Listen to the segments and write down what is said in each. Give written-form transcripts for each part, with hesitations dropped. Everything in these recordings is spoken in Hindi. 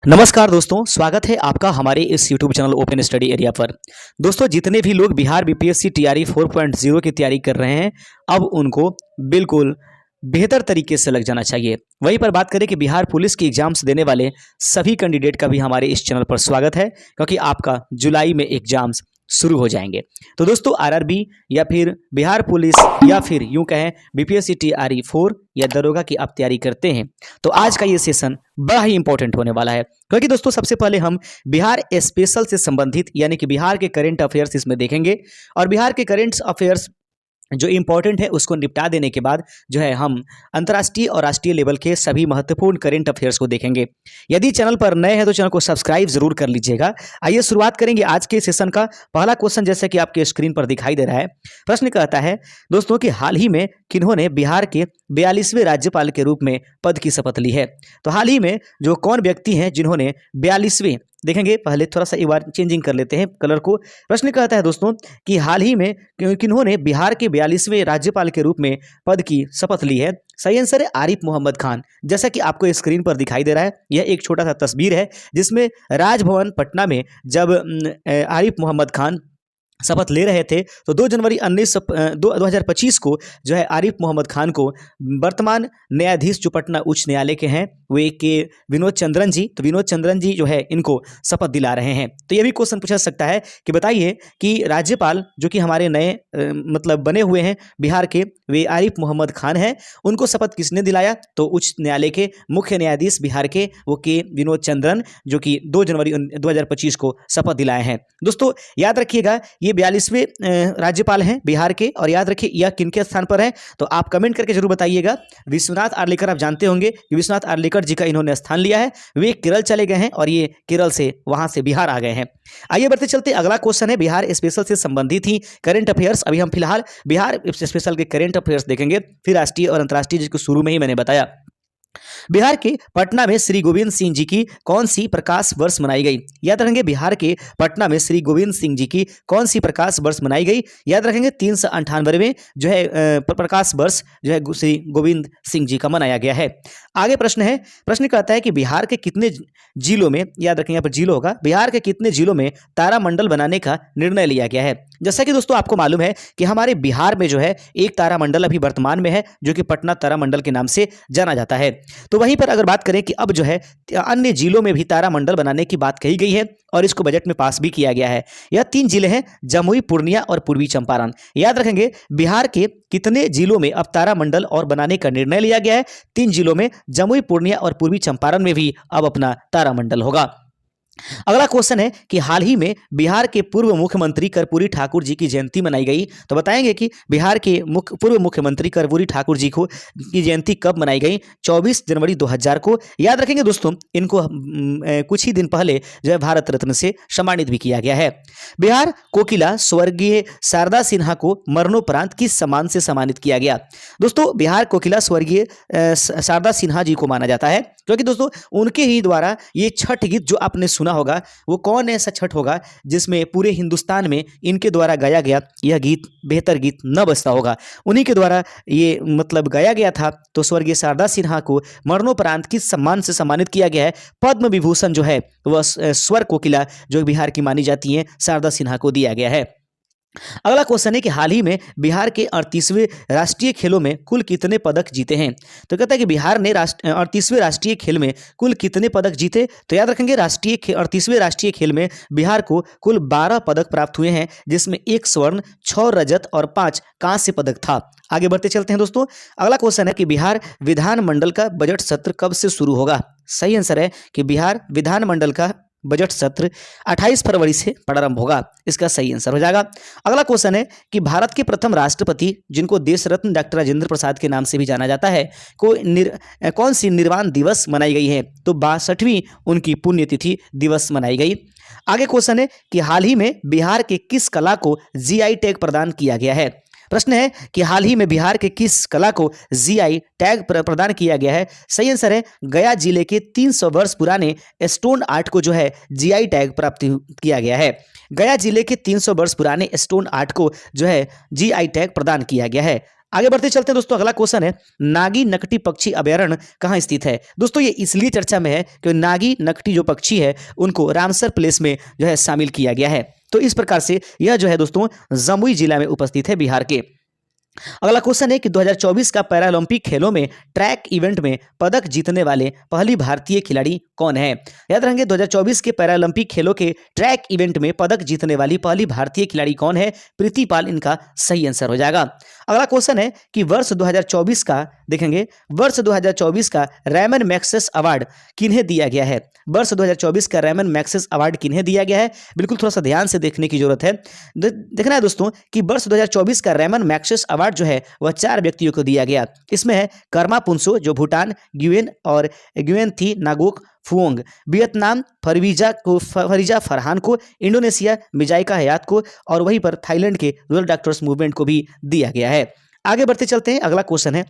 नमस्कार दोस्तों, स्वागत है आपका हमारे इस YouTube channel open study area पर। दोस्तों, जितने भी लोग बिहार बीपीएससी टीआरई 4.0 की तैयारी कर रहे हैं, अब उनको बिल्कुल बेहतर तरीके से लग जाना चाहिए। वहीं पर बात करें कि बिहार पुलिस की एग्जाम्स देने वाले सभी कैंडिडेट का भी हमारे इस चैनल पर स्वागत है, क्योंकि आपका जुलाई में एग्जाम्स शुरू हो जाएंगे। तो दोस्तों, आरआरबी या फिर बिहार पुलिस या फिर यूं कहें बीपीएससी टीआरई 4 या दरोगा की आप तैयारी करते हैं, तो आज का ये सेशन बड़ा ही इंपॉर्टेंट होने वाला है। क्योंकि दोस्तों, सबसे पहले हम बिहार स्पेशल से संबंधित यानी कि बिहार के करेंट अफेयर्स इसमें देखेंगे, और बिहार के करेंट अफेयर्स जो इंपॉर्टेंट है उसको निपटा देने के बाद जो है हम अंतर्राष्ट्रीय और राष्ट्रीय लेवल के सभी महत्वपूर्ण करेंट अफेयर्स को देखेंगे। यदि चैनल पर नए हैं तो चैनल को सब्सक्राइब जरूर कर लीजिएगा। आइए शुरुआत करेंगे आज के सेशन का। पहला क्वेश्चन जैसे कि आपके स्क्रीन पर दिखाई दे रहा है, प्रश्न कहता है दोस्तों कि हाल ही में किन्होंने बिहार के 42वें राज्यपाल के रूप में पद की शपथ ली है। तो हाल ही में जो कौन व्यक्ति हैं जिन्होंने 42वें, देखेंगे पहले थोड़ा सा एक बार चेंजिंग कर लेते हैं कलर को। प्रश्न कहता है दोस्तों कि हाल ही में किन्होंने बिहार के 42वें राज्यपाल के रूप में पद की शपथ ली है। सही आंसर है आरिफ मोहम्मद खान। जैसा कि आपको स्क्रीन पर दिखाई दे रहा है, यह एक छोटा सा तस्वीर है जिसमें राजभवन पटना में जब आरिफ मोहम्मद खान शपथ ले रहे थे, तो 2 जनवरी 2025 को जो है आरिफ मोहम्मद खान को वर्तमान न्यायाधीश जो पटना उच्च न्यायालय के हैं वे के विनोद चंद्रन जी, तो विनोद चंद्रन जी जो है इनको शपथ दिला रहे हैं। तो ये भी क्वेश्चन पूछा सकता है कि बताइए कि राज्यपाल जो कि हमारे नए मतलब बने हुए हैं बिहार के, वे आरिफ मोहम्मद खान हैं, उनको शपथ किसने दिलाया? तो उच्च न्यायालय के मुख्य न्यायाधीश बिहार के वो के विनोद चंद्रन, जो कि 2 जनवरी 2025 को शपथ दिलाए हैं। दोस्तों याद रखिएगा, ये 42वें राज्यपाल हैं बिहार के, और याद रखिए यह किनके स्थान पर है, तो आप कमेंट करके जरूर बताइएगा। विश्वनाथ आर्लेकर, आप जानते होंगे कि विश्वनाथ आर्लेकर जी का इन्होंने स्थान लिया है। वे केरल चले गए हैं और ये केरल से वहां से बिहार आ गए हैं। आइए बढ़ते चलते, अगला क्वेश्चन है बिहार स्पेशल से संबंधित ही करंट अफेयर्स। अभी हम फिलहाल बिहार स्पेशल के करंट अफेयर्स देखेंगे, फिर राष्ट्रीय और अंतर्राष्ट्रीय, जिसको शुरू में ही मैंने बताया। बिहार के पटना में श्री गोविंद सिंह जी की कौन सी प्रकाश वर्ष मनाई गई? याद रखेंगे, बिहार के पटना में श्री गोविंद सिंह जी की कौन सी प्रकाश वर्ष मनाई गई? याद रखेंगे 398वें जो है प्रकाश वर्ष जो है श्री गोविंद सिंह जी का मनाया गया है। आगे प्रश्न है, प्रश्न कहता है कि बिहार के कितने जिलों में, याद रखेंगे यहाँ पर जिलों होगा, बिहार के कितने जिलों में तारामंडल बनाने का निर्णय लिया गया है? जैसा कि दोस्तों आपको मालूम है कि हमारे बिहार में जो है एक तारामंडल अभी वर्तमान में है, जो कि पटना तारामंडल के नाम से जाना जाता है। तो वहीं पर अगर बात करें कि अब जो है अन्य जिलों में भी तारामंडल बनाने की बात कही गई है और इसको बजट में पास भी किया गया है। यह 3 जिले हैं, जमुई, पूर्णिया और पूर्वी चंपारण। याद रखेंगे, बिहार के कितने जिलों में अब तारामंडल और बनाने का निर्णय लिया गया है? 3 जिलों में, जमुई, पूर्णिया और पूर्वी चंपारण में भी अब अपना तारामंडल होगा। अगला क्वेश्चन है कि हाल ही में बिहार के पूर्व मुख्यमंत्री कर्पूरी ठाकुर जी की जयंती मनाई गई। तो बताएंगे कि बिहार के पूर्व मुख्यमंत्री कर्पूरी ठाकुर जी को की जयंती कब मनाई गई? 24 जनवरी 2000 को। याद रखेंगे दोस्तों, इनको कुछ ही दिन पहले जो है भारत रत्न से सम्मानित भी किया गया है। बिहार कोकिला स्वर्गीय शारदा सिन्हा को मरणोपरांत किस सम्मान से सम्मानित किया गया? दोस्तों, बिहार कोकिला स्वर्गीय शारदा सिन्हा जी को माना जाता है, क्योंकि दोस्तों उनके ही द्वारा ये छठ गीत जो आपने सुना होगा, वो कौन ऐसा छठ होगा जिसमें पूरे हिंदुस्तान में इनके द्वारा गाया गया यह गीत बेहतर गीत न बजता होगा? उन्हीं के द्वारा ये मतलब गाया गया था। तो स्वर्गीय शारदा सिन्हा को मरणोपरांत किस सम्मान से सम्मानित किया गया है? पद्म विभूषण जो है वह स्वर कोकिला जो बिहार की मानी जाती है शारदा सिन्हा को दिया गया है। अगला क्वेश्चन है कि हाल ही में बिहार के 38वें राष्ट्रीय खेलों में कुल कितने पदक जीते हैं? तो कहता है कि बिहार ने 38वें राष्ट्रीय खेल में कुल कितने पदक जीते? तो याद रखेंगे 38वें राष्ट्रीय खेल में बिहार को कुल 12 पदक प्राप्त हुए हैं, जिसमें 1 स्वर्ण, 6 रजत और 5 कांस्य पदक था। आगे बढ़ते चलते हैं दोस्तों। अगला क्वेश्चन है कि बिहार विधानमंडल का बजट सत्र कब से शुरू होगा? सही आंसर है कि बिहार विधानमंडल का बजट सत्र 28 फरवरी से प्रारंभ होगा। इसका सही आंसर हो जाएगा। अगला क्वेश्चन है कि भारत के प्रथम राष्ट्रपति, जिनको देश रत्न डॉक्टर राजेंद्र प्रसाद के नाम से भी जाना जाता है, को कौन सी निर्वाण दिवस मनाई गई है? तो 62वीं उनकी पुण्यतिथि दिवस मनाई गई। आगे क्वेश्चन है कि हाल ही में बिहार के किस कला को जीआई टैग प्रदान किया गया है? प्रश्न है कि हाल ही में बिहार के किस कला को जीआई टैग प्रदान किया गया है? सही आंसर है गया जिले के 300 वर्ष पुराने स्टोन आर्ट को जो है जीआई टैग प्राप्त किया गया है। गया जिले के 300 वर्ष पुराने स्टोन आर्ट को जो है जीआई टैग प्रदान किया गया है। आगे बढ़ते चलते हैं दोस्तों, अगला क्वेश्चन है नागी नकटी पक्षी अभयारण्य कहाँ स्थित है। दोस्तों ये इसलिए चर्चा में है कि नागी नकटी जो पक्षी है उनको रामसर प्लेस में जो है शामिल किया गया है। तो इस प्रकार से यह जो है दोस्तों जमुई जिला में उपस्थित है बिहार के। अगला क्वेश्चन है कि 2024 का पैरालंपिक खेलों में ट्रैक इवेंट में पदक जीतने वाले पहली भारतीय खिलाड़ी कौन है। याद रखेंगे 2024 के पैरालंपिक खेलों के ट्रैक इवेंट में पदक जीतने वाली पहली भारतीय खिलाड़ी कौन है, प्रीति पाल इनका सही आंसर हो जाएगा। अगला क्वेश्चन है कि वर्ष 2024 का देखेंगे, वर्ष 2024 का रैमन मैग्सेस अवार्ड किन्हें दिया गया है। वर्ष 2024 का रैमन मैग्सेस अवार्ड किन्हें दिया गया है, बिल्कुल थोड़ा सा ध्यान से देखने की जरूरत है। देखना है दोस्तों कि वर्ष 2024 का रैमन मैग्सेस अवार्ड जो है वह 4 व्यक्तियों को दिया गया। इसमें है कर्मा पुंसो जो भूटान, ग्युएन और ग्युएन थी नागोक फुओंग वियतनाम, फरीजा फरहान को, इंडोनेशिया मिजाइका हयात को, और वहीं पर थाईलैंड के रूरल डॉक्टर्स मूवमेंट को भी दिया गया है। आगे बढ़ते चलते हैं, अगला क्वेश्चन है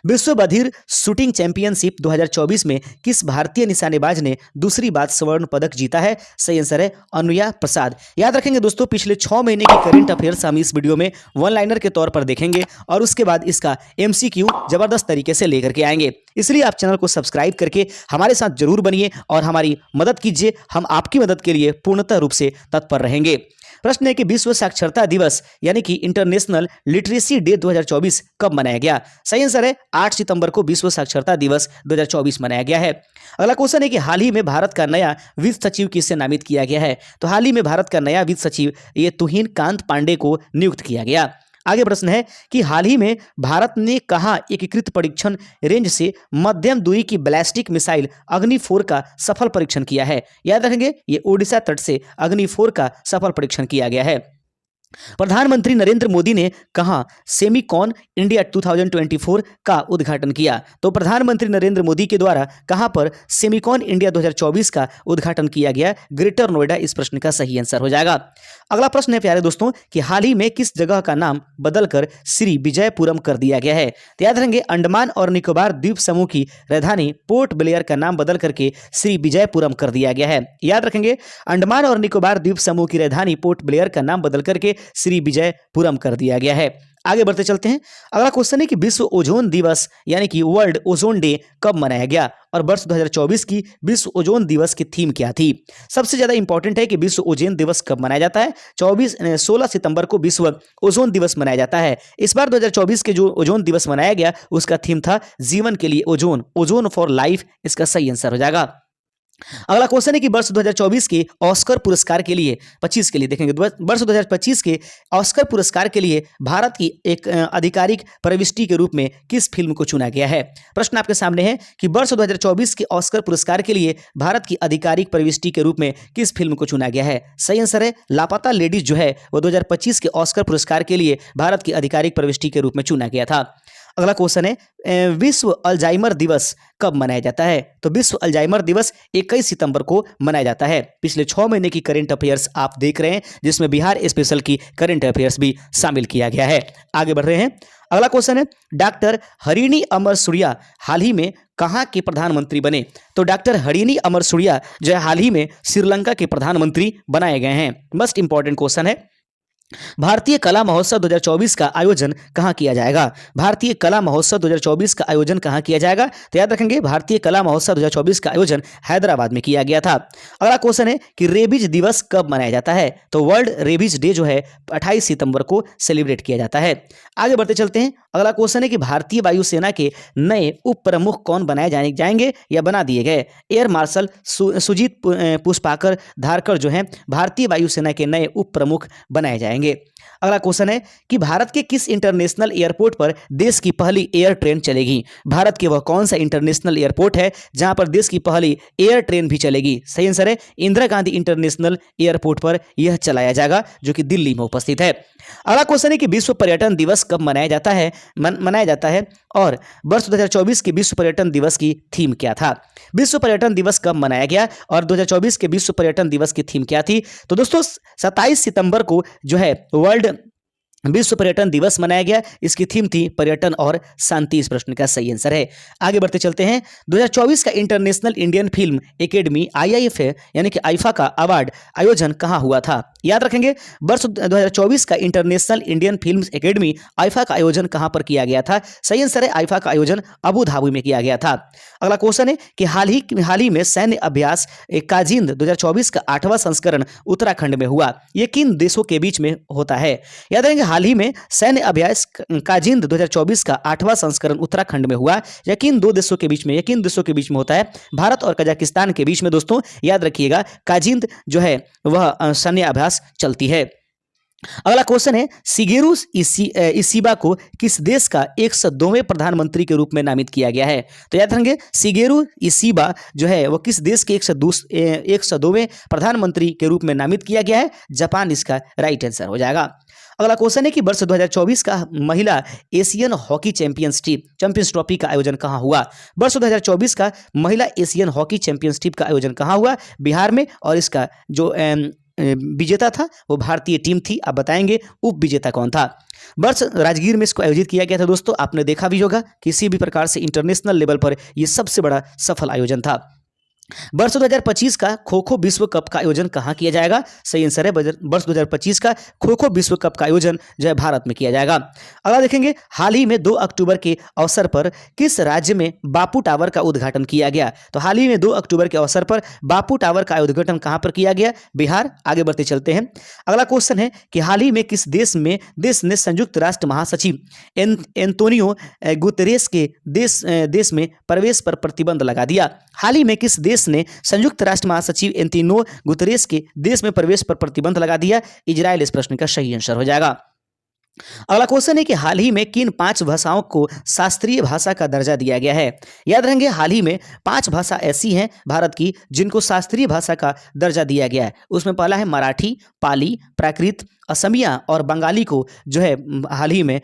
विश्व बधिर शूटिंग चैंपियनशिप 2024 में किस भारतीय निशानेबाज ने दूसरी बार स्वर्ण पदक जीता है। सही आंसर है अनुया प्रसाद। याद रखेंगे दोस्तों पिछले 6 महीने की करंट अफेयर्स हम इस वीडियो में वन लाइनर के तौर पर देखेंगे और उसके बाद इसका एमसीक्यू जबरदस्त तरीके से लेकर के आएंगे। इसलिए आप चैनल को सब्सक्राइब करके हमारे साथ जरूर बनिए और हमारी मदद कीजिए, हम आपकी मदद के लिए पूर्णतः रूप से तत्पर रहेंगे। प्रश्न है कि विश्व साक्षरता दिवस यानी कि इंटरनेशनल लिटरेसी डे 2024 कब मनाया गया। सही आंसर है 8 सितंबर को विश्व साक्षरता दिवस 2024 मनाया गया है। अगला क्वेश्चन है कि हाल ही में भारत का नया वित्त सचिव किससे नामित किया गया है। तो हाल ही में भारत का नया वित्त सचिव ये तुहिन कांत पांडे को नियुक्त किया गया। आगे प्रश्न है कि हाल ही में भारत ने कहां एकीकृत परीक्षण रेंज से मध्यम दूरी की बैलिस्टिक मिसाइल अग्नि 4 का सफल परीक्षण किया है। याद रखेंगे ये ओडिशा तट से अग्नि 4 का सफल परीक्षण किया गया है। प्रधानमंत्री नरेंद्र मोदी ने कहा सेमीकॉन इंडिया 2024 का उद्घाटन किया। तो प्रधानमंत्री नरेंद्र मोदी के द्वारा कहां पर सेमीकॉन इंडिया 2024 का उद्घाटन किया गया। ग्रेटर नोएडा इस प्रश्न का सही आंसर हो जाएगा। अगला प्रश्न है प्यारे दोस्तों कि हाल ही में किस जगह का नाम बदलकर श्री विजयपुरम कर दिया गया है। तो याद रखेंगे अंडमान और निकोबार द्वीप समूह की राजधानी पोर्ट ब्लेयर का नाम बदल करके श्री विजयपुरम कर दिया गया है। याद रखेंगे अंडमान और निकोबार द्वीप समूह की राजधानी पोर्ट ब्लेयर का नाम बदल करके श्री विजयपुरम कर दिया गया है। आगे बढ़ते चलते हैं, अगला क्वेश्चन है कि विश्व ओजोन दिवस यानी कि वर्ल्ड ओजोन डे कब मनाया गया और वर्ष 2024 की विश्व ओजोन दिवस की थीम क्या थी। सबसे ज्यादा इंपॉर्टेंट है कि विश्व ओजोन दिवस कब मनाया जाता है। 16 सितंबर को विश्व ओजोन दिवस मनाया जाता है। इस बार 2024 के जो ओजोन दिवस मनाया गया उसका थीम था जीवन के लिए ओजोन, ओजोन फॉर लाइफ, इसका सही आंसर हो जाएगा। अगला क्वेश्चन है कि वर्ष 2024 के ऑस्कर पुरस्कार के लिए 25 के लिए देखेंगे वर्ष 2025 के ऑस्कर पुरस्कार के लिए भारत की एक आधिकारिक प्रविष्टि के रूप में किस फिल्म को चुना गया है। प्रश्न आपके सामने है कि वर्ष 2024 के ऑस्कर पुरस्कार के लिए भारत की आधिकारिक प्रविष्टि के रूप में किस फिल्म को चुना गया है। सही आंसर है लापता लेडीज जो है वो 2025 के ऑस्कर पुरस्कार के लिए भारत की आधिकारिक प्रविष्टि के रूप में चुना गया था। अगला क्वेश्चन है विश्व अल्जाइमर दिवस कब मनाया जाता है। तो विश्व अल्जाइमर दिवस 21 सितंबर को मनाया जाता है। पिछले 6 महीने की करंट अफेयर्स आप देख रहे हैं जिसमें बिहार स्पेशल की करंट अफेयर्स भी शामिल किया गया है। आगे बढ़ रहे हैं, अगला क्वेश्चन है डॉक्टर हरिणी अमर सूर्या हाल ही में कहां के प्रधानमंत्री बने। तो डॉक्टर हरिणी अमर सूर्या जो है हाल ही में श्रीलंका के प्रधानमंत्री बनाए गए हैं। मोस्ट इंपॉर्टेंट क्वेश्चन है भारतीय कला महोत्सव 2024 का आयोजन कहां किया जाएगा। भारतीय कला महोत्सव 2024 का आयोजन कहां किया जाएगा। तो याद रखेंगे भारतीय कला महोत्सव 2024 का आयोजन हैदराबाद में किया गया था। अगला क्वेश्चन है कि रेबीज दिवस कब मनाया जाता है। तो वर्ल्ड रेबीज डे जो है 28 सितंबर को सेलिब्रेट किया जाता है। आगे बढ़ते चलते हैं, अगला क्वेश्चन है कि भारतीय वायुसेना के नए उप प्रमुख कौन बनाए जाएंगे या बना दिए गए। एयर मार्शल सुजीत पुष्पाकर धारकर जो है भारतीय वायुसेना के नए उप प्रमुख बनाए जाएंगे। अगला क्वेश्चन है कि भारत के किस इंटरनेशनल एयरपोर्ट पर देश की पहली एयर ट्रेन चलेगी। भारत के वह कौन सा इंटरनेशनल एयरपोर्ट है जहां पर देश की पहली एयर ट्रेन भी चलेगी। सही आंसर है इंदिरा गांधी इंटरनेशनल एयरपोर्ट पर यह चलाया जाएगा जो कि दिल्ली में उपस्थित है। अगला क्वेश्चन है कि विश्व पर्यटन दिवस कब मनाया जाता है और वर्ष 2024 के विश्व पर्यटन दिवस की थीम क्या था। विश्व पर्यटन दिवस कब मनाया गया और 2024 के विश्व पर्यटन दिवस की थीम क्या थी। तो दोस्तों 27 सितंबर को जो है वर्ल्ड विश्व पर्यटन दिवस मनाया गया। इसकी थीम थी पर्यटन और शांति। इस प्रश्न का सही आंसर है। आगे बढ़ते चलते हैं, 2024 का international Indian film academy IIFA यानी कि आईफा का अवार्ड आयोजन कहां हुआ था। याद रखेंगे वर्ष 2024 का international Indian film academy IIFA का आयोजन कहां पर किया गया था? सही आंसर है आईफा का आयोजन अबू धाबी में किया गया था। अगला क्वेश्चन है कि हाल ही में सैन्य अभ्यास काजिंद 2024 का 8वां संस्करण उत्तराखंड में हुआ। ये किन देशों के बीच में होता है? याद रखेंगे हाल ही में सैन्य अभ्यास काजिंद 2024 का 8वां संस्करण उत्तराखंड में हुआ। यह किन दो देशों के बीच में, किन देशों के बीच में होता है? भारत और कजाकिस्तान के बीच में दोस्तों। याद रखिएगा काजिंद जो है वह सैन्य अभ्यास चलती है। अगला क्वेश्चन है शिगेरू इशिबा को किस देश का 102वें प्रधानमंत्री के रूप में नामित किया गया है? तो याद रखेंगे शिगेरू इशिबा जो है वो किस देश के 102वें प्रधानमंत्री के रूप में नामित किया गया है? जापान इसका राइट आंसर हो जाएगा। अगला क्वेश्चन है कि वर्ष 2024 का महिला एशियन हॉकी चैंपियंस ट्रॉफी का आयोजन कहां हुआ? वर्ष 2024 का महिला एशियन हॉकी चैंपियनशिप का आयोजन कहां हुआ? बिहार में, और इसका जो विजेता था वो भारतीय टीम थी। आप बताएंगे उप विजेता कौन था? वर्ष राजगीर में इसको आयोजित किया गया था दोस्तों। आपने देखा भी होगा किसी भी प्रकार से इंटरनेशनल लेवल पर यह सबसे बड़ा सफल आयोजन था। वर्ष 2025 का खो खो विश्व कप का आयोजन कहां किया जाएगा? सही आंसर है वर्ष 2025 का खो खो विश्व कप का आयोजन जो है भारत में किया जाएगा। अगला देखेंगे हाल ही में 2 अक्टूबर के अवसर पर किस राज्य में बापू टावर का उद्घाटन किया गया? तो हाल ही में 2 अक्टूबर के अवसर पर बापू टावर का उद्घाटन कहां पर किया गया? बिहार। आगे बढ़ते चलते हैं। अगला क्वेश्चन है कि हाल ही में किस देश ने संयुक्त राष्ट्र महासचिव एंटोनियो गुतेरेस के देश में प्रवेश पर प्रतिबंध लगा दिया? हाल ही में किस देश ने संयुक्त राष्ट्र महासचिव एंटोनियो गुतेरेस के देश में प्रवेश पर प्रतिबंध लगा दिया? इजराइल इस प्रश्न का सही आंसर हो जाएगा। अगला क्वेश्चन है कि हाल ही में किन 5 भाषाओं को शास्त्रीय भाषा का दर्जा दिया गया है? याद रखेंगे हाल ही में 5 भाषा ऐसी हैं भारत की जिनको शास्त्रीय भाषा का दर्जा दिया गया है। उसमें पहला है मराठी, पाली, प्राकृत, असमिया और बंगाली को जो है हाल ही में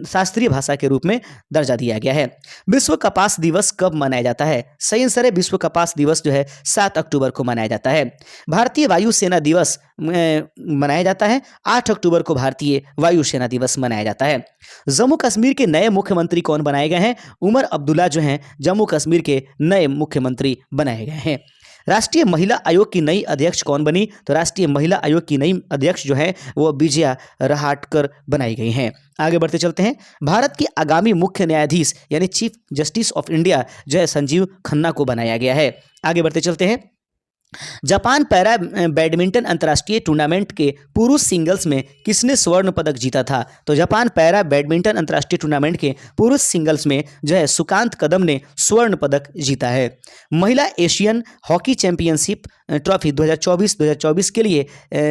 शास्त्रीय भाषा के रूप में दर्जा दिया गया है। विश्व कपास दिवस कब मनाया जाता है? सही आंसर है विश्व कपास दिवस जो है 7 अक्टूबर को मनाया जाता है। भारतीय वायुसेना दिवस मनाया जाता है 8 अक्टूबर को भारतीय वायुसेना दिवस मनाया जाता है। जम्मू कश्मीर के नए मुख्यमंत्री कौन बनाए गए हैं? उमर अब्दुल्ला जो हैं जम्मू कश्मीर के नए मुख्यमंत्री बनाए गए हैं। राष्ट्रीय महिला आयोग की नई अध्यक्ष कौन बनी? तो राष्ट्रीय महिला आयोग की नई अध्यक्ष जो है वो विजया रहाटकर बनाई गई हैं। आगे बढ़ते चलते हैं। भारत के आगामी मुख्य न्यायाधीश यानी चीफ जस्टिस ऑफ इंडिया जो है संजीव खन्ना को बनाया गया है। आगे बढ़ते चलते हैं। जापान पैरा बैडमिंटन अंतर्राष्ट्रीय टूर्नामेंट के पुरुष सिंगल्स में किसने स्वर्ण पदक जीता था? तो जापान पैरा बैडमिंटन अंतर्राष्ट्रीय टूर्नामेंट के पुरुष सिंगल्स में जो है सुकांत कदम ने स्वर्ण पदक जीता है। महिला एशियन हॉकी चैंपियनशिप ट्रॉफी 2024 के लिए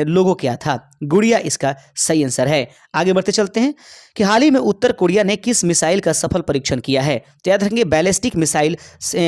लोगो क्या था? गुड़िया इसका सही आंसर है। आगे बढ़ते चलते हैं कि हाल ही में उत्तर कोरिया ने किस मिसाइल का सफल परीक्षण किया है? तो याद रखेंगे बैलिस्टिक मिसाइल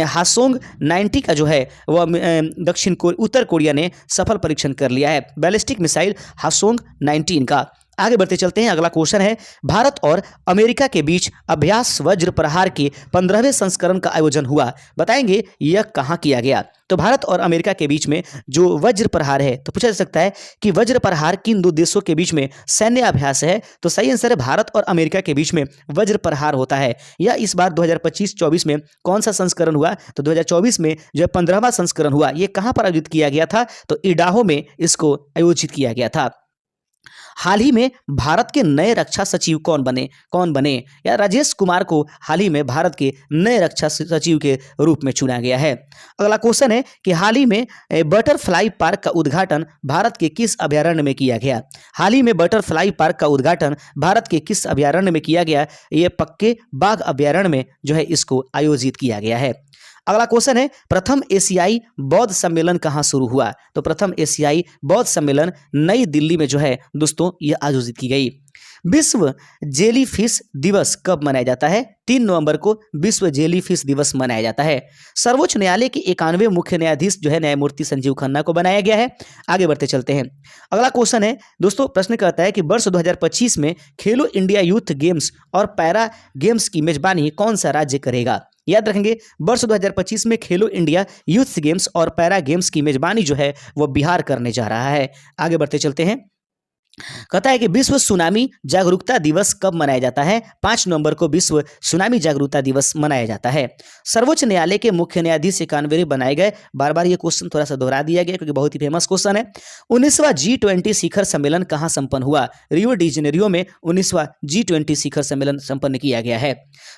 हासोंग 90 का जो है वह उत्तर कोरिया ने सफल परीक्षण कर लिया है। बैलिस्टिक मिसाइल हासोंग 19 का। आगे बढ़ते चलते हैं। अगला क्वेश्चन है भारत और अमेरिका के बीच अभ्यास वज्र प्रहार के 15वें संस्करण का आयोजन हुआ। बताएंगे यह कहां किया गया? तो भारत और अमेरिका के बीच में जो वज्र प्रहार है, तो पूछा जा सकता है कि वज्र प्रहार किन 2 देशों के बीच में सैन्य अभ्यास है? तो सही आंसर है भारत और अमेरिका के बीच में वज्र प्रहार होता है। यह इस बार 2025-24 में कौन सा संस्करण हुआ? तो 2024 में जो 15वां संस्करण हुआ। ये कहां पर आयोजित किया गया था? तो इडाहो में इसको आयोजित किया गया था। हाल ही में भारत के नए रक्षा सचिव कौन बने? या राजेश कुमार को हाल ही में भारत के नए रक्षा सचिव के रूप में चुना गया है। अगला क्वेश्चन है कि हाल ही में बटरफ्लाई पार्क का उद्घाटन भारत के किस अभयारण्य में किया गया? हाल ही में बटरफ्लाई पार्क का उद्घाटन भारत के किस अभयारण्य में किया गया? ये पक्के बाघ अभयारण्य में जो है इसको आयोजित किया गया है। अगला क्वेश्चन है प्रथम एशियाई बौद्ध सम्मेलन कहां शुरू हुआ? तो प्रथम एशियाई बौद्ध सम्मेलन नई दिल्ली में जो है दोस्तों यह आयोजित की गई। विश्व जेलीफिश दिवस कब मनाया जाता है? 3 नवंबर को विश्व जेलीफिश दिवस मनाया जाता है। सर्वोच्च न्यायालय के 91वें मुख्य न्यायाधीश जो है न्यायमूर्ति संजीव खन्ना को बनाया गया है। आगे बढ़ते चलते हैं। अगला क्वेश्चन है दोस्तों, प्रश्न कहता है कि वर्ष 2025 में खेलो इंडिया यूथ गेम्स और पैरा गेम्स की मेजबानी कौन सा राज्य करेगा? याद रखेंगे वर्ष 2025 में खेलो इंडिया यूथ गेम्स और पैरा गेम्स की मेजबानी जो है वो बिहार करने जा रहा है। आगे बढ़ते चलते हैं। कहता है कि विश्व सुनामी जागरूकता दिवस कब मनाया जाता है? 5 नवंबर को विश्व सुनामी जागरूकता दिवस मनाया जाता है। सर्वोच्च न्यायालय के मुख्य न्यायाधीश कानवेरी बनाए गए। बार बार ये क्वेश्चन थोड़ा सा दोहरा दिया गया क्योंकि बहुत ही फेमस क्वेश्चन है। 19वां G20 शिखर सम्मेलन कहाँ संपन्न हुआ? रियो डी जेनेरियो में 19वां G20 शिखर सम्मेलन संपन्न किया गया है।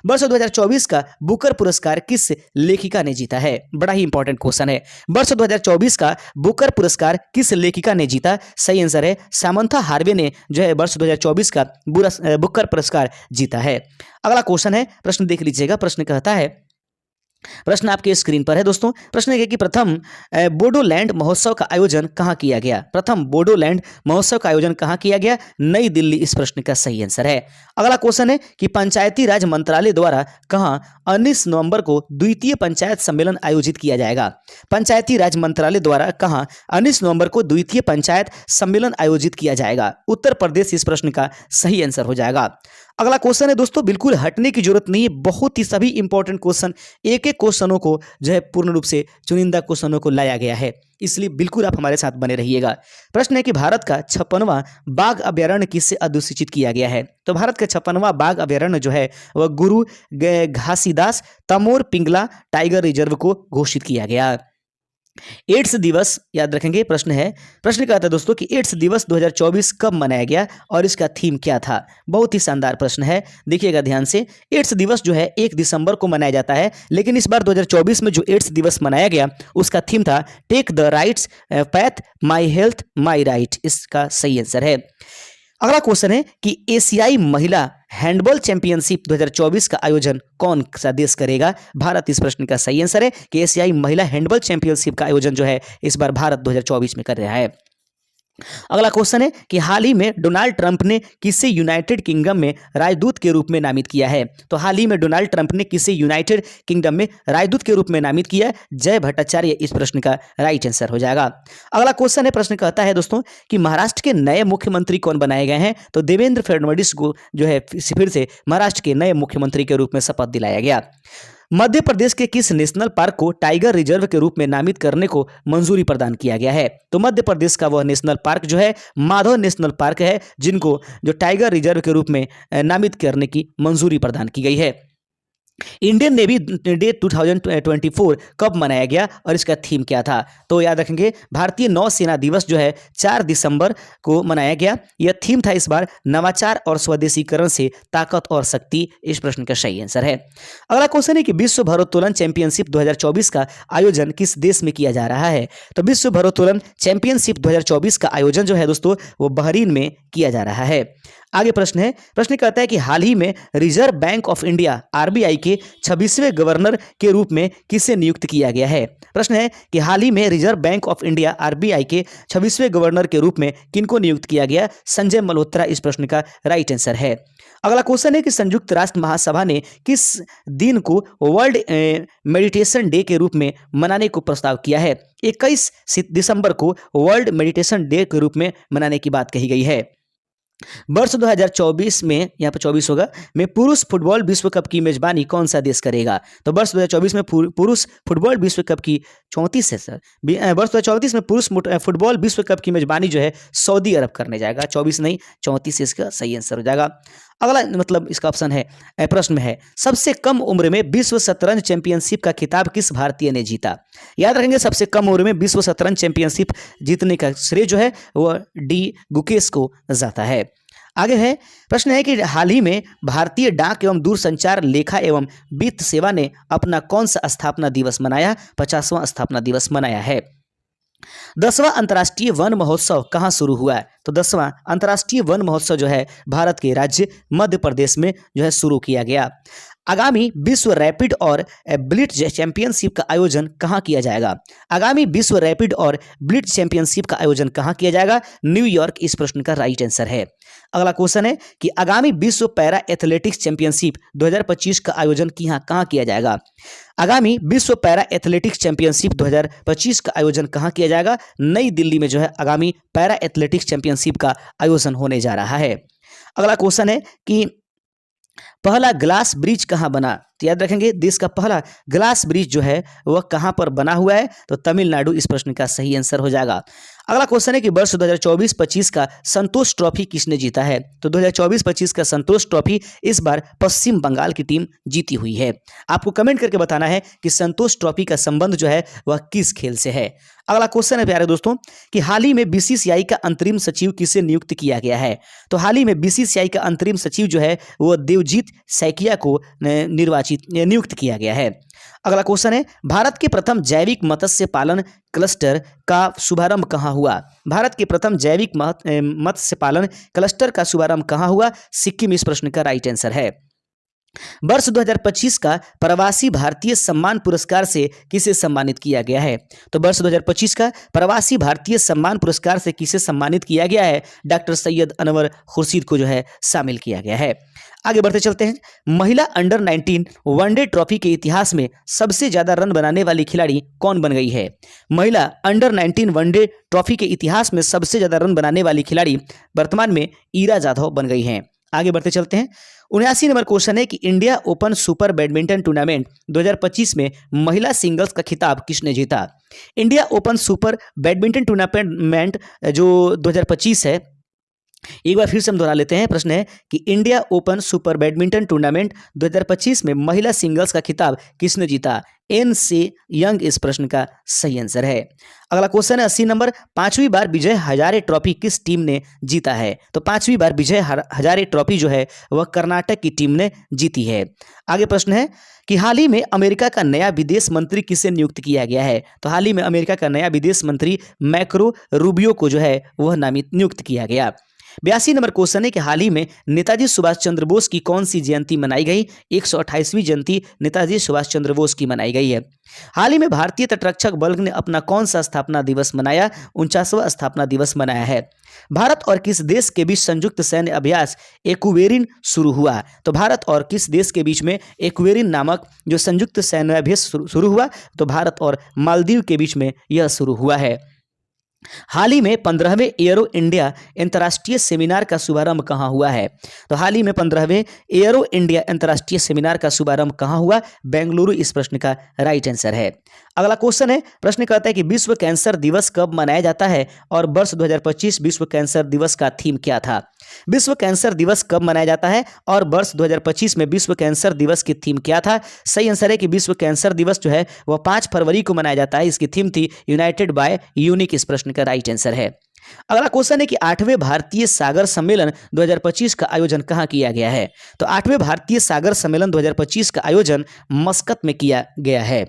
वर्ष 2024 का बुकर पुरस्कार किस लेखिका ने जीता है? बड़ा ही इंपॉर्टेंट क्वेश्चन है। वर्ष 2024 का बुकर पुरस्कार किस लेखिका ने जीता? सही आंसर है सामंथा हार्वे ने जो है वर्ष 2024 का बुकर पुरस्कार जीता है। अगला क्वेश्चन है, प्रश्न देख लीजिएगा। प्रश्न कहता है, प्रश्न आपके स्क्रीन पर है दोस्तों। प्रश्न है कि प्रथम बोडोलैंड महोत्सव का आयोजन कहां किया गया? प्रथम बोडोलैंड महोत्सव का आयोजन कहां किया गया? नई दिल्ली इस प्रश्न का सही आंसर है। अगला क्वेश्चन है कि पंचायती राज मंत्रालय द्वारा कहां 19 नवंबर को द्वितीय पंचायत सम्मेलन आयोजित किया जाएगा? पंचायती राज मंत्रालय द्वारा कहां 19 नवंबर को द्वितीय पंचायत सम्मेलन आयोजित किया जाएगा? उत्तर प्रदेश इस प्रश्न का सही आंसर हो जाएगा। अगला क्वेश्चन है दोस्तों, बिल्कुल हटने की जरूरत नहीं है, बहुत ही सभी इंपॉर्टेंट क्वेश्चन, एक एक क्वेश्चनों को जो है पूर्ण रूप से चुनिंदा क्वेश्चनों को लाया गया है, इसलिए बिल्कुल आप हमारे साथ बने रहिएगा। प्रश्न है कि भारत का 56वां बाघ अभ्यारण्य किससे अधिसूचित किया गया है? तो भारत का 56वां बाघ अभ्यारण्य जो है वह गुरु घासीदास तमोर पिंगला टाइगर रिजर्व को घोषित किया गया। एड्स दिवस याद रखेंगे। प्रश्न है, प्रश्न कहता है दोस्तों कि एड्स दिवस 2024 कब मनाया गया और इसका थीम क्या था? बहुत ही शानदार प्रश्न है, देखिएगा ध्यान से। एड्स दिवस जो है 1 दिसंबर को मनाया जाता है, लेकिन इस बार 2024 में जो एड्स दिवस मनाया गया उसका थीम था take the rights path, my health my right. इसका सही आंसर है। अगला क्वेश्चन है कि एशियाई महिला हैंडबॉल चैंपियनशिप 2024 का आयोजन कौन सा देश करेगा? भारत इस प्रश्न का सही आंसर है कि एशियाई महिला हैंडबॉल चैंपियनशिप का आयोजन जो है इस बार भारत 2024 में कर रहा है। अगला क्वेश्चन है कि हाल ही में डोनाल्ड ट्रंप ने किसे यूनाइटेड किंगडम में राजदूत के रूप में नामित किया है? तो हाल ही में डोनाल्ड ट्रंप ने किसे यूनाइटेड किंगडम में राजदूत के रूप में नामित किया है? जय भट्टाचार्य इस प्रश्न का राइट आंसर हो जाएगा। अगला क्वेश्चन है, प्रश्न कहता है दोस्तों कि महाराष्ट्र के नए मुख्यमंत्री कौन बनाए गए हैं? तो देवेंद्र फडणवीस को जो है फिर से महाराष्ट्र के नए मुख्यमंत्री के रूप में शपथ दिलाया गया। मध्य प्रदेश के किस नेशनल पार्क को टाइगर रिजर्व के रूप में नामित करने को मंजूरी प्रदान किया गया है? तो मध्य प्रदेश का वह नेशनल पार्क जो है माधव नेशनल पार्क है, जिनको जो टाइगर रिजर्व के रूप में नामित करने की मंजूरी प्रदान की गई है। इंडियन नेवी डे 2024 कब मनाया गया और इसका थीम क्या था? तो याद रखेंगे भारतीय नौसेना दिवस जो है 4 दिसंबर को मनाया गया। यह थीम था इस बार नवाचार और स्वदेशीकरण से ताकत और शक्ति। इस प्रश्न का सही आंसर है। अगला क्वेश्चन है कि विश्व भारोत्तोलन चैंपियनशिप 2024 का आयोजन किस देश में किया जा रहा है? तो विश्व भारोत्तोलन चैंपियनशिप 2024 का आयोजन जो है दोस्तों वो बहरीन में किया जा रहा है। आगे प्रश्न है, प्रश्न कहता है कि हाल ही में reserve bank of India RBI के 26वें गवर्नर के रूप में किसे नियुक्त किया गया है? प्रश्न है कि हाल ही में reserve bank of India RBI के 26वें गवर्नर के रूप में किनको नियुक्त किया गया? संजय मल्होत्रा इस प्रश्न का राइट आंसर है। अगला क्वेश्चन है कि संयुक्त राष्ट्र महासभा ने किस दिन को वर्ल्ड मेडिटेशन डे के रूप में मनाने को प्रस्ताव किया है? 21 दिसंबर को वर्ल्ड मेडिटेशन डे के रूप में मनाने की बात कही गई है। वर्ष 2024 में, यहाँ पर 24 होगा, में पुरुष फुटबॉल विश्व कप की मेजबानी कौन सा देश करेगा? तो वर्ष 2024 में पुरुष फुटबॉल विश्व कप की 34 है सर, वर्ष 2034 में पुरुष फुटबॉल विश्व कप की मेजबानी जो है सऊदी अरब करने जाएगा। 24 नहीं 34 इसका सही आंसर हो जाएगा। अगला मतलब इसका ऑप्शन है, प्रश्न में है सबसे कम उम्र में विश्व शतरंज चैंपियनशिप का खिताब किस भारतीय ने जीता? याद रखेंगे सबसे कम उम्र में विश्व शतरंज चैंपियनशिप जीतने का श्रेय जो है वह डी गुकेश को जाता है। आगे है, प्रश्न है कि हाल ही में भारतीय डाक एवं दूरसंचार लेखा एवं वित्त सेवा ने अपना कौन सा स्थापना दिवस मनाया? 50वां स्थापना दिवस मनाया है। 10वां अंतर्राष्ट्रीय वन महोत्सव कहाँ शुरू हुआ है? तो 10वां अंतर्राष्ट्रीय वन महोत्सव जो है भारत के राज्य मध्य प्रदेश में जो है शुरू किया गया। आगामी विश्व रैपिड और ब्लिट्ज चैंपियनशिप का आयोजन कहाँ किया जाएगा? आगामी विश्व रैपिड और ब्लिट्ज चैंपियनशिप का आयोजन कहाँ किया जाएगा? न्यूयॉर्क इस प्रश्न का राइट आंसर है। अगला क्वेश्चन है कि आगामी विश्व पैरा एथलेटिक्स चैंपियनशिप 2025 का आयोजन कहाँ किया जाएगा? आगामी विश्व पैरा एथलेटिक्स चैंपियनशिप 2025 का आयोजन कहाँ किया जाएगा? नई दिल्ली में जो है आगामी पैरा एथलेटिक्स चैंपियनशिप का आयोजन होने जा रहा है। अगला क्वेश्चन है कि पहला ग्लास ब्रिज कहाँ बना? तो याद रखेंगे देश का पहला ग्लास ब्रिज जो है वह कहाँ पर बना हुआ है? तो तमिलनाडु इस प्रश्न का सही आंसर हो जाएगा। अगला क्वेश्चन है कि वर्ष 2024-25 का संतोष ट्रॉफी किसने जीता है? तो 2024-25 का संतोष ट्रॉफी इस बार पश्चिम बंगाल की टीम जीती हुई है। आपको कमेंट करके बताना है कि संतोष ट्रॉफी का संबंध जो है वह किस खेल से है। अगला क्वेश्चन है प्यारे दोस्तों कि हाल ही में बीसीसीआई का अंतरिम सचिव किसे नियुक्त किया गया है? तो हाल ही में बीसीसीआई का अंतरिम सचिव जो है वो देवजीत सैकिया को नियुक्त किया गया है। अगला क्वेश्चन है भारत के प्रथम जैविक मत्स्य पालन क्लस्टर का शुभारंभ कहाँ हुआ? भारत के प्रथम जैविक मत्स्य पालन क्लस्टर का शुभारंभ कहाँ हुआ? सिक्किम इस प्रश्न का राइट आंसर है। वर्ष 2025 का प्रवासी भारतीय सम्मान पुरस्कार से किसे सम्मानित किया गया है? तो वर्ष 2025 का प्रवासी भारतीय सम्मान पुरस्कार से किसे सम्मानित किया गया है? डॉक्टर सैयद अनवर खुर्शीद को जो है शामिल किया गया है। आगे बढ़ते चलते हैं। महिला अंडर 19 वनडे ट्रॉफी के इतिहास में सबसे ज्यादा रन बनाने वाली खिलाड़ी कौन बन गई है? महिला अंडर 19 वनडे ट्रॉफी के इतिहास में सबसे ज्यादा रन बनाने वाली खिलाड़ी वर्तमान में ईरा जाधव बन गई हैं। आगे बढ़ते चलते हैं। 79 नंबर क्वेश्चन है कि India open super badminton tournament 2025 में महिला सिंगल्स का खिताब किसने जीता? India open super badminton tournament जो 2025 है, एक बार फिर से हम दोहरा लेते हैं। प्रश्न है कि India open super badminton tournament 2025 में महिला सिंगल्स का खिताब किसने जीता? एन से यंग इस प्रश्न का सही आंसर है। अगला क्वेश्चन है 80 नंबर। 5वीं बार विजय हजारे ट्रॉफी किस टीम ने जीता है? तो 5वीं बार विजय हजारे ट्रॉफी जो है वह कर्नाटक की टीम ने जीती है। आगे प्रश्न है कि हाल ही में अमेरिका का नया विदेश मंत्री किसे नियुक्त किया गया है? तो हाल ही में अमेरिका का नया विदेश मंत्री मैक्रो रूबियो को जो है वह नियुक्त किया गया। 82 नंबर क्वेश्चन है कि हाल ही में नेताजी सुभाष चंद्र बोस की कौन सी जयंती मनाई गई? 128वीं जयंती नेताजी सुभाष चंद्र बोस की मनाई गई है। हाल ही में भारतीय तटरक्षक बल ने अपना कौन सा स्थापना दिवस मनाया? 49वां स्थापना दिवस मनाया है। भारत और किस देश के बीच संयुक्त सैन्य अभ्यास एक्वेरिन शुरू हुआ? तो भारत और किस देश के बीच में एक्वेरिन नामक जो संयुक्त सैन्य अभ्यास शुरू हुआ? तो भारत और मालदीव के बीच में यह शुरू हुआ है। हाल ही में 15वें एयरो इंडिया अंतर्राष्ट्रीय सेमिनार का शुभारंभ कहाँ हुआ है? तो हाल ही में 15वें एयरो इंडिया अंतर्राष्ट्रीय सेमिनार का शुभारंभ कहाँ हुआ? बेंगलुरु इस प्रश्न का राइट आंसर है। अगला क्वेश्चन है, प्रश्न कहता है कि विश्व कैंसर दिवस कब मनाया जाता है और वर्ष 2025 विश्व कैंसर दिवस का थीम क्या था? विश्व कैंसर दिवस कब मनाया जाता है और वर्ष 2025 में विश्व कैंसर दिवस की थीम क्या था? सही आंसर है कि विश्व कैंसर दिवस जो है वह 5 फरवरी को मनाया जाता है। इसकी थीम थी यूनाइटेड बाय यूनिक इस प्रश्न का राइट आंसर है। अगला क्वेश्चन है कि 8वें भारतीय सागर सम्मेलन 2025 का आयोजन कहाँ किया गया है? तो 8वें भारतीय सागर सम्मेलन 2025 का आयोजन मस्कत में किया गया है।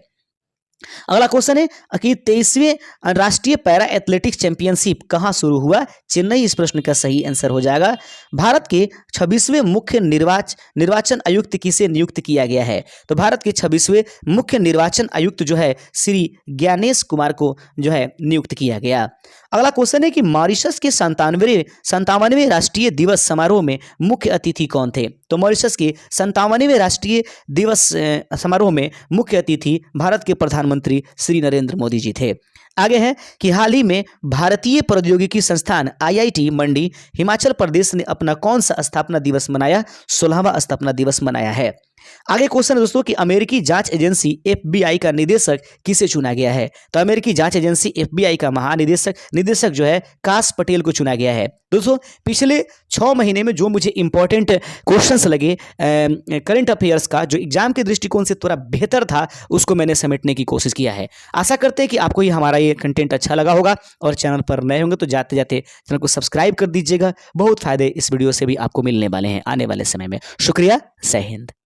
अगला क्वेश्चन है कि 23वें राष्ट्रीय पैरा एथलेटिक्स चैंपियनशिप कहां शुरू हुआ? चेन्नई इस प्रश्न का सही आंसर हो जाएगा। भारत के 26वें मुख्य निर्वाचन आयुक्त किसे नियुक्त किया गया है? तो भारत के 26वें मुख्य निर्वाचन आयुक्त जो है श्री ज्ञानेश कुमार को जो है नियुक्त किया गया। अगला क्वेश्चन है कि मॉरिशस के 57वें राष्ट्रीय दिवस समारोह में मुख्य अतिथि कौन थे? तो मॉरिशस के 57वें राष्ट्रीय दिवस समारोह में मुख्य अतिथि भारत के प्रधानमंत्री श्री नरेंद्र मोदी जी थे। आगे है कि हाल ही में भारतीय प्रौद्योगिकी संस्थान IIT मंडी हिमाचल प्रदेश ने अपना कौन सा स्थापना दिवस मनाया? 16वां स्थापना दिवस मनाया है। आगे क्वेश्चन है दोस्तों कि अमेरिकी जांच एजेंसी FBI का निदेशक किसे चुना गया है? तो अमेरिकी जांच एजेंसी FBI का निदेशक जो है काश पटेल को चुना गया है। दोस्तों पिछले 6 महीने में जो मुझे इंपॉर्टेंट क्वेश्चंस लगे करंट अफेयर्स का, जो एग्जाम के दृष्टिकोण से थोड़ा बेहतर था, उसको मैंने समेटने की कोशिश किया है। आशा करते हैं कि आपको ये हमारा ये कंटेंट अच्छा लगा होगा और चैनल पर नए होंगे तो जाते जाते चैनल को सब्सक्राइब कर दीजिएगा। बहुत फायदे इस वीडियो से भी आपको मिलने वाले हैं आने वाले समय में। शुक्रिया, जय हिंद।